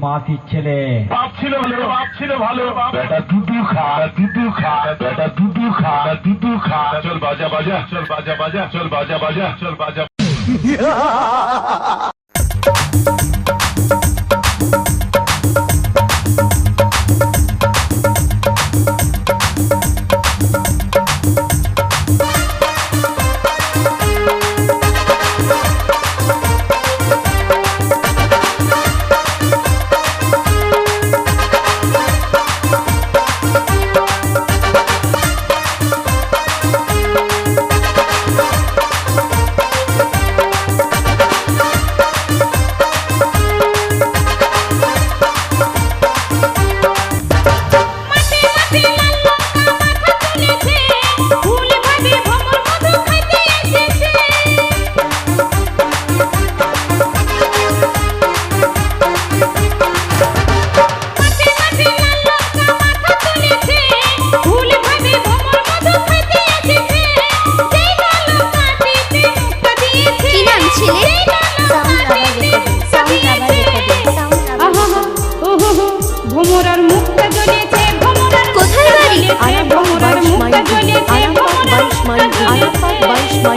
মাসির ছেলে। বাপ ছিল ভালো বেটা দুধু খা বেটা দুধু খা চল বাজা চল বাজা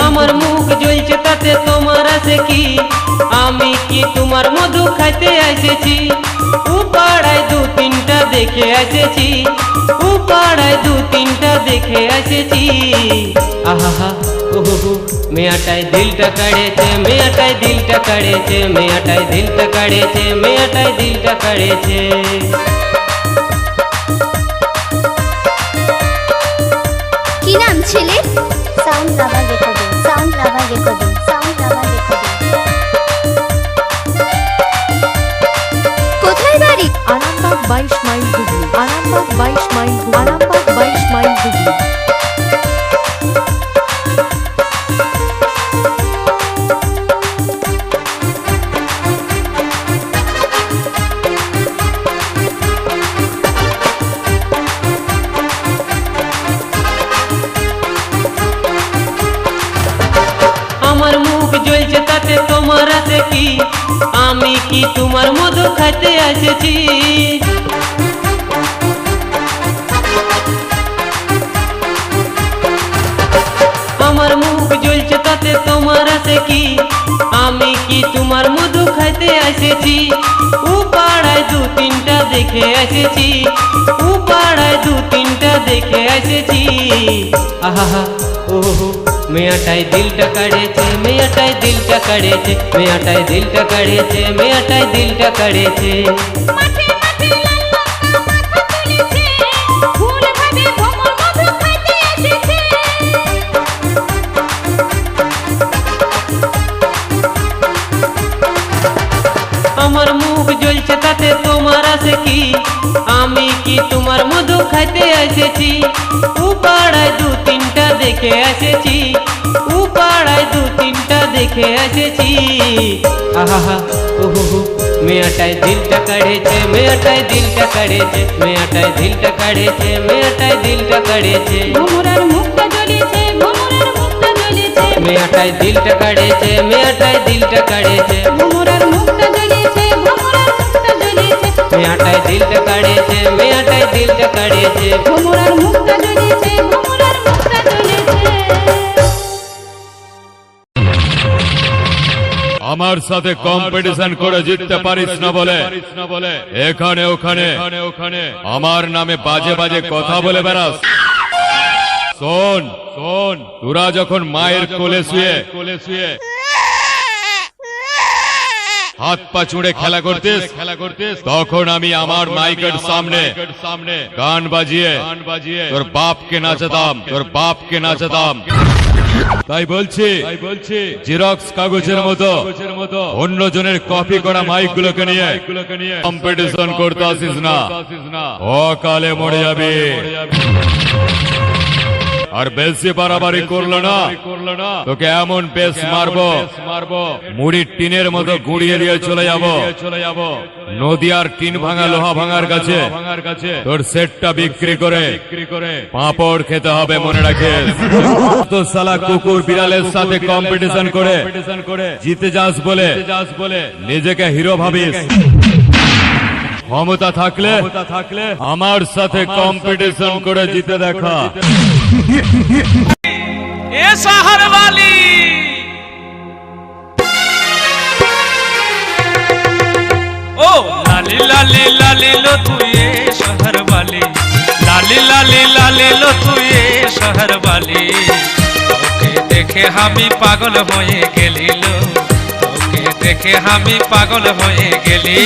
আমার মুখ জ্বলছে তাতে তোমার আছে কি? আমি কি তোমার মধু খাইতে এসেছি? উপাড়ায় দু তিনটা দেখে এসেছি, উপাড়ায় দু তিনটা দেখে এসেছি। আহা ওহো মেয়াটাই দিলটা কাড়েছে, মেয়াটাই দিলটা কাড়েছে, মেয়াটাই দিলটা কাড়েছে, মেয়াটাই দিলটা কাড়েছে। কি নাম ছেলে? Sound lover recording, sound lover recording, sound lover recording. কোথায় বাড়ি? Arambagh 22 mile Hooghly, Arambagh 22 mile, Arambagh 22 mile Hooghly. আমার মুখ জ্বলছে তাতে তোমার আছে কি? আমি কি তোমার মধু খাইতে এসেছি? আমার মুখ জ্বলছে তাতে তোমার আছে কি? আমি কি তোমার মধু খাইতে এসেছি? উপাড়ায় দু তিনটা দেখে এসেছি, উপাড়ায় দু তিনটা দেখে এসেছি। আহা ওহো মেয়াটাই দিলটা কাড়েছে, মেয়াটাই দিলটা কাড়েছে, মেয়াটাই দিলটা কাড়েছে, মেয়াটাই দিলটা কাড়েছে। আমার মুখ জ্বলছে তাতে তোমার আছে কি? আমি কি তোমার মধু খাইতে এসেছি? উপাড়ায় দু তিনটা দেখে এসেছি, উপাড়ায় দু তিনটা দেখে এসেছি। আহা ওহো মেয়াটাই দিলটা কাড়েছে, মেয়াটাই দিলটা কাড়েছে, মেয়াটাই দিলটা কাড়েছে, মেয়াটাই দিলটা কাড়েছে। ভোমরার মুখটা জ্বলেছে, ভোমরার মুখটা জ্বলেছে, মেয়াটাই দিলটা কাড়েছে, মেয়াটাই দিলটা কাড়েছে। ভোমরার মুখটা জ্বলেছে, ভোমরার মুখটা জ্বলেছে, মেয়াটাই দিলটা কাড়েছে, মেয়াটাই দিলটা কাড়েছে। ভোমরার মুখটা জ্বলেছে, ভোমরার মুখটা জ্বলেছে। আমার সাথে কম্পিটিশন করে জিততে পারিস না বলে এখানে ওখানে আমার নামে বাজে বাজে কথা বলে বেড়াস। শোন শোন, তোরা যখন মায়ের কোলে শুয়ে হাত পা চুড়ে খেলা করতিস তখন আমি আমার মাইকের সামনে গান বাজিয়ে তোর বাপকে নাচাতাম। তাই বলছি জেরক্স কাগজের মতো অন্যজনের কপি করা মাইক গুলোকে নিয়ে কম্পিটিশন করতে আসিস না, অকালে মরে যাবে। আর বেশি বাড়াবাড়ি করলো না তোকে এমন বেশ মারবো মুড়ির টিনের মতো গুড়িয়ে দিয়ে চলে যাব নদিয়ার টিন ভাঙা লোহা ভাঙার কাছে তোর সেটটা বিক্রি করে পাঁপড় খেতে হবে, মনে রাখিস। তো শালা কুকুর বিড়ালের সাথে কম্পিটিশন করে জিতে যাস বলে নিজেকে হিরো ভাবিস, ক্ষমতা থাকলে আমার সাথে কম্পিটিশন করে জিতে দেখা। এ শহর वाली ओ लाली लाली लाली लो तू ये शहर वाली लाली लाली लाली लो तू ये शहर वाली তোকে দেখে আমি পাগল হয়ে গেলি লো তোকে দেখে আমি পাগল হয়ে গেলি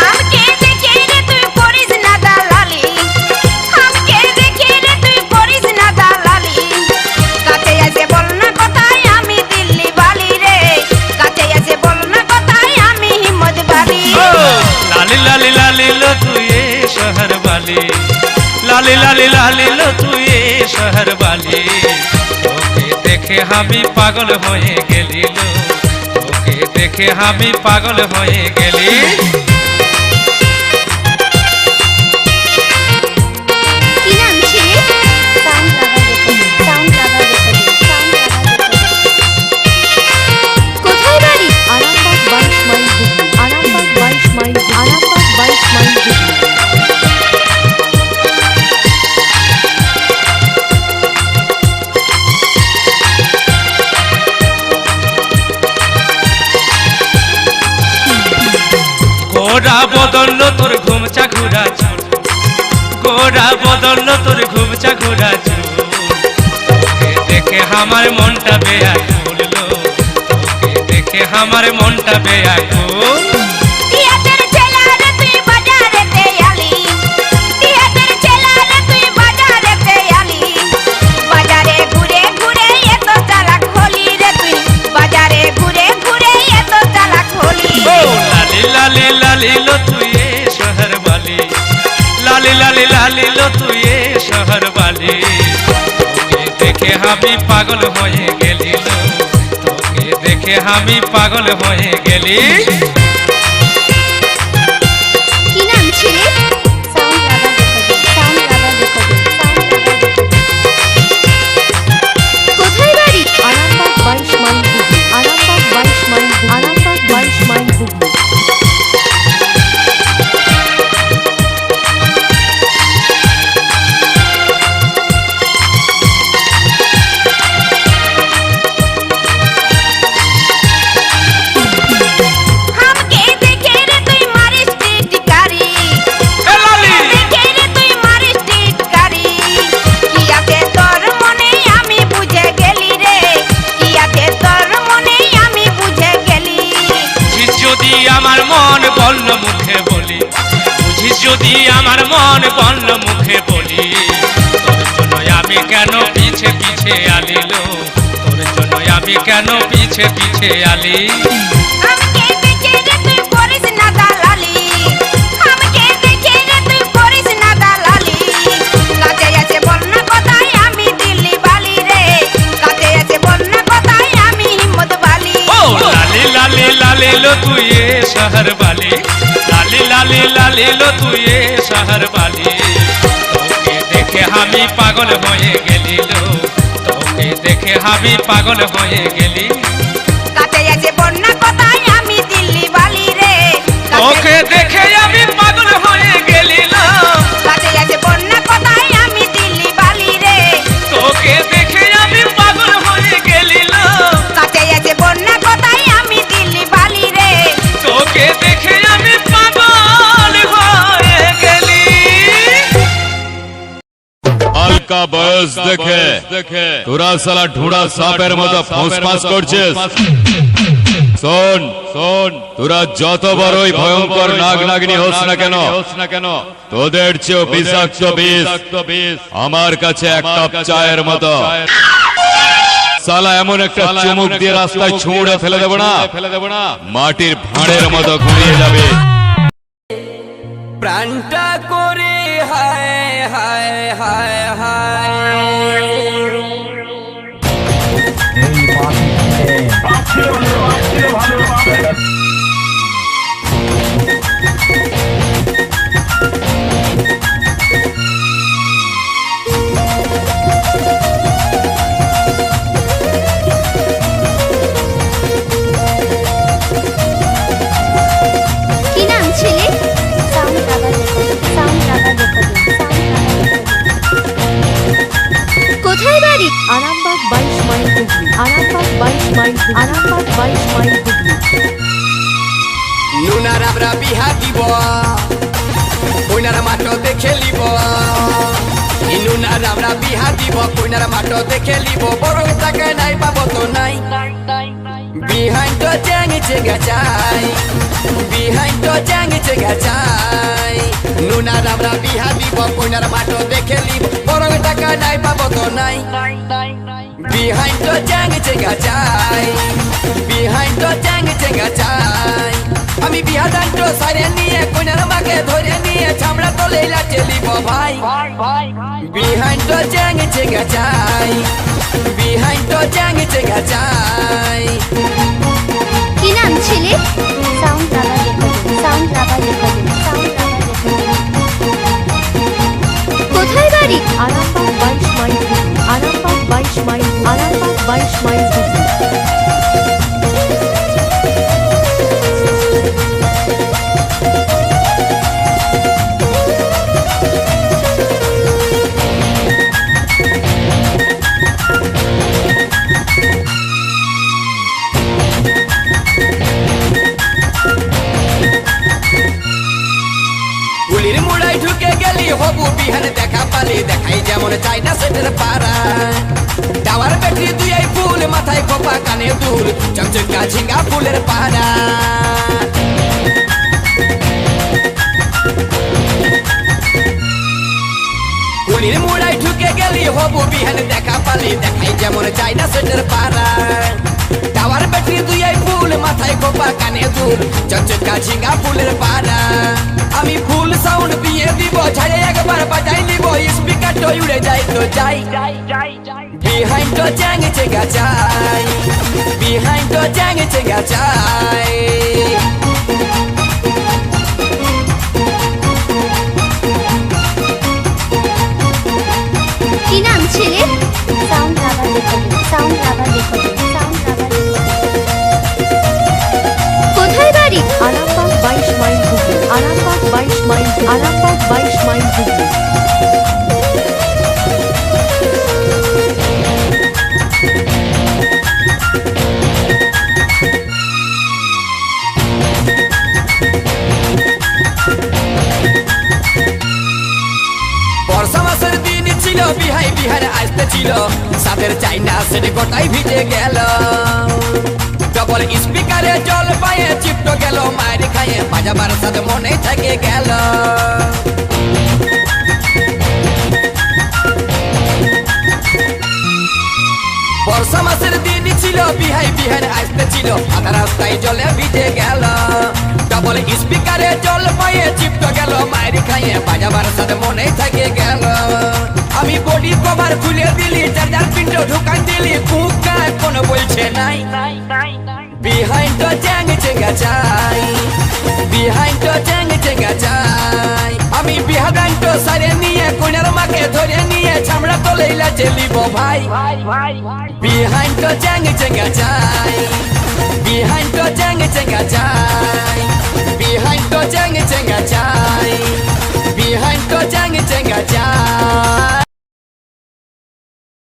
हमके देखे रे তুই করিস না দালালি हमके देखे রে তুই করিস না দালালি কাছে এসে বল না কোথায় আমি দিল্লি বালি রে কাছে এসে বল না কোথায় আমি হিম্মত বালি ओ लाली लाली लाली लो तू ये शहर वाली लाली लाली लाली लो तू ये शहर वाली তোকে দেখে আমি পাগল হয়ে গেলি লো তোকে দেখে আমি পাগল হয়ে গেলি কি নাম ছেলে? Sound lover recording, sound lover recording, sound lover recording. কোথায় বাড়ি? Arambagh 22 mile Hooghly, Arambagh 22 mile, Arambagh 22 mile Hooghly. গোরা বদল তোর ঘুমচা ঘুরা চুল গোরা বদল তোর ঘুমচা ঘুরা চুল তোকে দেখে আমার মনটা বেয়াকুল লো তোকে দেখে আমার মনটা বেয়াকুল টিয়াদের ছেলারে তুই বাজারেতে আলি টিয়াদের ছেলারে তুই বাজারেতে আলি বাজারে ঘুরে ঘুরে এত চালাক হলি রে তুই বাজারে ঘুরে ঘুরে এত চালাক হলি ओ लाली लाली लाली लो तू ये शहर वाली लाली लाली लाली लो तू ये शहर वाली তোকে দেখে আমি পাগল হয়ে গেলি লো তোকে দেখে আমি পাগল হয়ে গেলি কি নাম ছেলে? Sound lover recording, sound lover recording, sound lover recording. কোথায় বাড়ি? Arambagh 22 mile Hooghly, Arambagh 22 mile, Arambagh 22 mile Hooghly. हमके देखे रे তুই মারিস টিটকারি এ লালি দেখে রে তুই মারিস টিটকারি কি আছে তোর মনে আমি বুঝে গেলি রে কি আছে তোর মনে আমি বুঝে গেলি বুঝিস যদি আমার মন বলল মুখে বলি বুঝিস যদি আমার মন বলল মুখে বলি তোর জন্য আমি কেন পিছে পিছে আলিলো তোর জন্য আমি কেন পিছে পিছে আলি हमके देखे रे তুই করিস না দালালি हमके देखे রে তুই করিস না দালালি কাছে এসে বল না কোথায় আমি দিল্লি বালি রে কাছে এসে বল না কোথায় আমি হিম্মত বালি ओ लाली लाली लाली लो तू ये शहर वाली लाली लाली लाली लो तू ये शहर वाली তোকে দেখে আমি পাগল হয়ে গেলি লো তোকে দেখে আমি পাগল হয়ে গেলি কাছে এসে বল না কোথায় আমি দিল্লি বালি রে তোকে দেখে আমি পাগল হয়ে গেলি লো কাছে এসে বল না কোথায় আমি দিল্লি বালি রে তোকে দেখে আমি পাগল হয়ে গেলি লো কাছে এসে বল না কোথায় আমি দিল্লি বালি রে তোকে দেখে আমি পাগল হয়ে গেলি হালকা বয়স দেখে তোরা শালা ঢুঁড়া সাপের মতো ফোঁসফাঁস করছিস। শোন শোন, তোরা যত বড়ই ভয়ঙ্কর নাগ নাগিনী হোস না কেন তোদের চেয়েও বিষাক্ত বিষ আমার কাছে এক কাপ চায়ের মতো। শালা এমন একটা চুমুক দিয়ে রাস্তায় ছুঁড়ে ফেলে দেব না মাটির ভাঁড়ের মতো ঘুরিয়ে যাবে। প্রাণটা করে হায় হায় হায় হায় কি নাম ছেলে? সাউন্ড দিব কইনার মাটো দেখে লিব ইনুনার আমরা বিহা দিব কইনার মাটো দেখে লিব বড় টাকা নাই পাবো তো নাই Behind the jang it's a gachai Behind the jang it's a gachai Nuna ramra biha dibo koinar mato dekhe lib borong taka nai pabo to nai Behind the jang it's a gachai Behind the jang it's a gachai Ami biha danto sare niye koinar make dhore niye chamra to leila chelibo bhai Behind the jang it's a gachai Behind the jang it's a gachai কি নাম ছেলে sound বাবা recording sound বাবা recording sound বাবা recording কোথায় বাড়ি Arambagh 22 mile Arambagh 22 mile Arambagh 22 mile গুলির মুড়াই ঢুকে গেলি হবু বিহান দেখা পালি দেখাই যেমন চাইনা সেটের পাড়া টাওয়ার ব্যাটারি দুই আই ফুল মাথায় খোপা কানে দুল চকচকা ঝিঙ্গা ফুলের পাড়া গুলির মুড়াই ঢুকে গেলি হবু বিহান দেখা পালি দেখাই যেমন চাইনা সেটের পাড়া টাওয়ার ব্যাটারি দুই আই ফুল মাথায় খোপা কানে দুল চকচকা ঝিঙ্গা ফুলের পাড়া আমি ফুল সাউন্ড দিয়ে দিব ঝাড়ে একবার বাজাই নিব স্পিকারটা উড়ে যাই তো যাই বিহাইন্ড তো চ্যাংচে গাছাই বিহাইন্ড তো চ্যাংচে গাছাই কি নাম ছেলে সাউন্ড বাবা রেকর্ডিং সাউন্ড বাবা রেকর্ডিং সাউন্ড বাবা কোথায় বাড়ি Arambagh 22 mile Arambagh 22 mile Arambagh 22 mile বর্ষা মাসের দিন ছিল বিহাই বিহারে আসতে ছিল সাদের চাইনা সেটি গোটাই ভিজে গেল ডবল স্পিকারে জল পায়ে চিপটো গেল মায়ের খায়ে বাজাবার সাথে মনে থেকে গেল বর্ষা মাসের দিন ছিল বিহাই বিহারে আসতে ছিল আধা রাস্তায় জলে ভিজে গেল ডবল স্পিকারে জল পায়ে চিপটো গেল মায়ের খাইয়ে বাজাবার সাথে মনে থেকে গেল আমি বডি কভার খুলে দিলি চার্জার পিনটা ঢুকাই দিলি কুকা কোনো বলছে নাই বিহাইন্ড তো চ্যাংচে গাছাই বিহাইন্ড তো চ্যাংচে গাছাই আমি বিহাগান্ত সারে নিয়ে কোনার মাকে ধরে নিয়ে ছামড়া তো লেইলা চেলিব ভাই বিহাইন্ড তো চ্যাংচে গাছাই বিহাইন্ড তো চ্যাংচে গাছাই বিহাইন্ড তো চ্যাংচে গাছাই বিহাইন্ড তো চ্যাংচে গাছাই